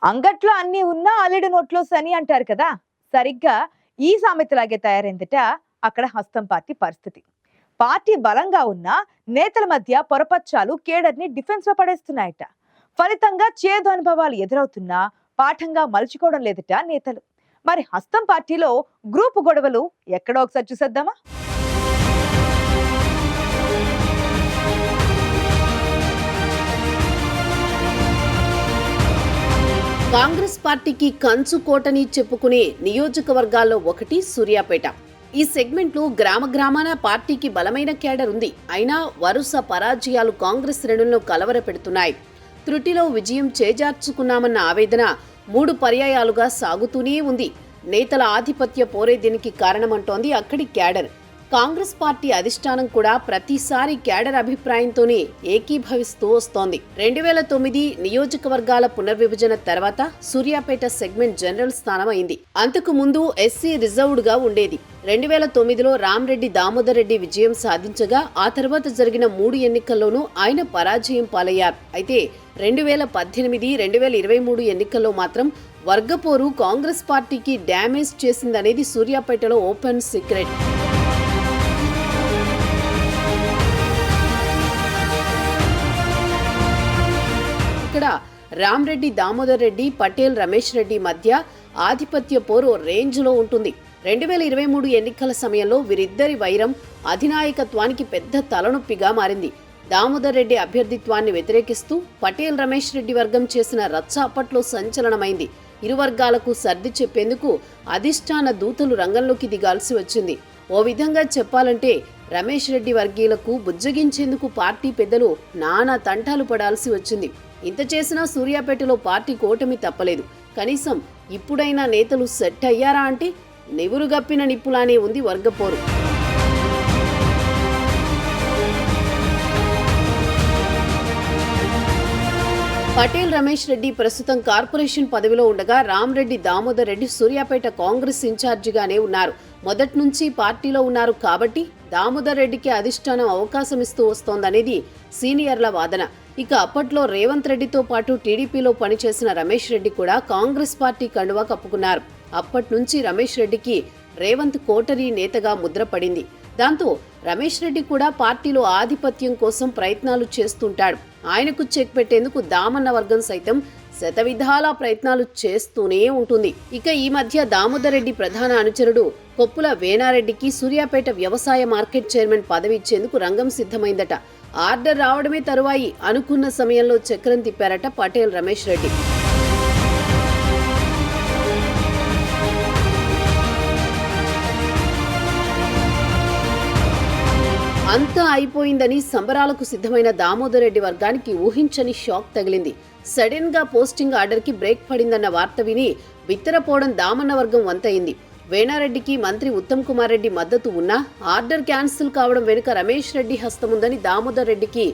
అంగట్లో అన్ని ఉన్నా అల్లుడు నోట్లో శని అంటారు కదా. సరిగ్గా ఈ సామెతలాగే తయారైందట అక్కడ హస్తం పార్టీ పరిస్థితి. పార్టీ బలంగా ఉన్నా నేతల మధ్య పొరపచ్చాలు కేడర్ని డిఫెన్స్ లో పడేస్తున్నాయట. ఫలితంగా చేదు అనుభవాలు ఎదురవుతున్నా పాఠంగా మలుచుకోవడం లేదట నేతలు. మరి హస్తం పార్టీలో గ్రూపు గొడవలు ఎక్కడో ఒకసారి చూసేద్దామా. కాంగ్రెస్ పార్టీకి కంచుకోటని చెప్పుకునే నియోజకవర్గాల్లో ఒకటి సూర్యాపేట. ఈ సెగ్మెంట్లో గ్రామ గ్రామాన పార్టీకి బలమైన కేడర్ ఉంది. అయినా వరుస పరాజయాలు కాంగ్రెస్ శ్రేణులను కలవరపెడుతున్నాయి. త్రుటిలో విజయం చేజార్చుకున్నామన్న ఆవేదన 3 పర్యాయాలుగా సాగుతూనే ఉంది. నేతల ఆధిపత్య పోరే దీనికి కారణమంటోంది అక్కడి కేడర్. కాంగ్రెస్ పార్టీ అధిష్టానం కూడా ప్రతిసారి కేడర్ అభిప్రాయంతోనే ఏకీభవిస్తూ వస్తోంది. 2009 నియోజకవర్గాల పునర్విభజన తర్వాత సూర్యాపేట సెగ్మెంట్ జనరల్ స్థానం అయింది. అంతకు ముందు ఎస్సీ రిజర్వ్డ్ గా ఉండేది. 2009లో రామ్రెడ్డి దామోదర్ రెడ్డి విజయం సాధించగా ఆ తర్వాత జరిగిన 3 ఎన్నికల్లోనూ ఆయన పరాజయం పాలయ్యారు. అయితే 2018, 2023 ఎన్నికల్లో మాత్రం వర్గపోరు కాంగ్రెస్ పార్టీకి డ్యామేజ్ చేసిందనేది సూర్యాపేటలో ఓపెన్ సీక్రెట్. ఇక్కడ రామ్రెడ్డి దామోదర్ రెడ్డి, పటేల్ రమేష్ రెడ్డి మధ్య ఆధిపత్య పోరు రేంజ్లో ఉంటుంది. 2023 ఎన్నికల సమయంలో వీరిద్దరి వైరం అధినాయకత్వానికి పెద్ద తలనొప్పిగా మారింది. దామోదర్ రెడ్డి అభ్యర్థిత్వాన్ని వ్యతిరేకిస్తూ పటేల్ రమేష్ రెడ్డి వర్గం చేసిన రచ్చ అప్పట్లో సంచలనమైంది. ఇరు వర్గాలకు సర్ది చెప్పేందుకు అధిష్టాన దూతలు రంగంలోకి దిగాల్సి వచ్చింది. ఓ విధంగా చెప్పాలంటే రమేష్ రెడ్డి వర్గీయులకు బుజ్జగించేందుకు పార్టీ పెద్దలు నానా తంటాలు పడాల్సి వచ్చింది. ఇంత చేసినా సూర్యాపేటలో పార్టీ కూటమి తప్పలేదు. కనీసం ఇప్పుడైనా నేతలు సెట్ అయ్యారా అంటే నివురుగప్పిన నిప్పులానే ఉంది వర్గపోరు. పటేల్ రమేష్ రెడ్డి ప్రస్తుతం కార్పొరేషన్ పదవిలో ఉండగా రామ్రెడ్డి దామోదర్ రెడ్డి సూర్యాపేట కాంగ్రెస్ ఇన్ఛార్జిగానే ఉన్నారు. మొదటి నుంచి పార్టీలో ఉన్నారు కాబట్టి దామోదర్ రెడ్డికి అధిష్టానం అవకాశం ఇస్తూ వస్తోందనేది సీనియర్ల వాదన. ఇక అప్పట్లో రేవంత్ రెడ్డితో పాటు టీడీపీలో పనిచేసిన రమేష్ రెడ్డి కూడా కాంగ్రెస్ పార్టీ కండువా కప్పుకున్నారు. అప్పటి నుంచి రమేష్ రెడ్డికి రేవంత్ కోటరీ నేతగా ముద్రపడింది. దాంతో రమేష్ రెడ్డి కూడా పార్టీలో ఆధిపత్యం కోసం ప్రయత్నాలు చేస్తుంటాడు. ఆయనకు చెక్ పెట్టేందుకు దామన్న వర్గం సైతం శతవిధాల ప్రయత్నాలు చేస్తూనే ఉంటుంది. ఇక ఈ మధ్య దామోదర్ రెడ్డి ప్రధాన అనుచరుడు కొప్పుల వేనారెడ్డికి సూర్యాపేట వ్యవసాయ మార్కెట్ చైర్మన్ పదవి ఇచ్చేందుకు రంగం సిద్ధమైందట. ఆర్డర్ రావడమే తరువాయి అనుకున్న సమయంలో చక్రం తిప్పారట పటేల్ రమేష్ రెడ్డి. అంతా అయిపోయిందని సంబరాలకు సిద్ధమైన దామోదర్ రెడ్డి వర్గానికి ఊహించని షాక్ తగిలింది. సడన్ గా పోస్టింగ్ ఆర్డర్ కి బ్రేక్ పడిందన్న వార్త విని బిత్తరపోవడం దామన్న వర్గం వంతయింది. వేనారెడ్డికి మంత్రి ఉత్తమ్ కుమార్ రెడ్డి మద్దతు ఉన్నా ఆర్డర్ క్యాన్సిల్ కావడం వెనుక రమేష్ రెడ్డి హస్తముందని దామోదర్ రెడ్డికి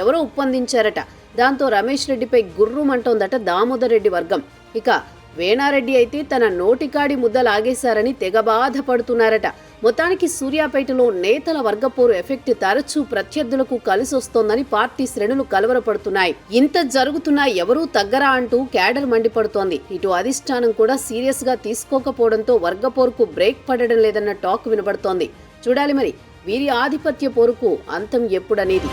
ఎవరో ఒప్పందించారట. దాంతో రమేష్ రెడ్డిపై గుర్రుమంటోందట దామోదర్ రెడ్డి వర్గం. ఇక వేనారెడ్డి అయితే తన నోటికాడి ముద్ద లాగేశారని తెగ బాధపడుతున్నారట. మొత్తానికి సూర్యాపేటలో నేతల వర్గపోరు ఎఫెక్ట్ తరచూ ప్రత్యర్థులకు కలిసొస్తోందని పార్టీ శ్రేణులు కలవరపడుతున్నాయి. ఇంత జరుగుతున్నా ఎవరూ తగ్గరా అంటూ కేడర్ మండిపడుతోంది. ఇటు అధిష్టానం కూడా సీరియస్ గా తీసుకోకపోవడంతో వర్గపోరుకు బ్రేక్ పడడం లేదన్న టాక్ వినబడుతోంది. చూడాలి మరి వీరి ఆధిపత్య పోరుకు అంతం ఎప్పుడనేది.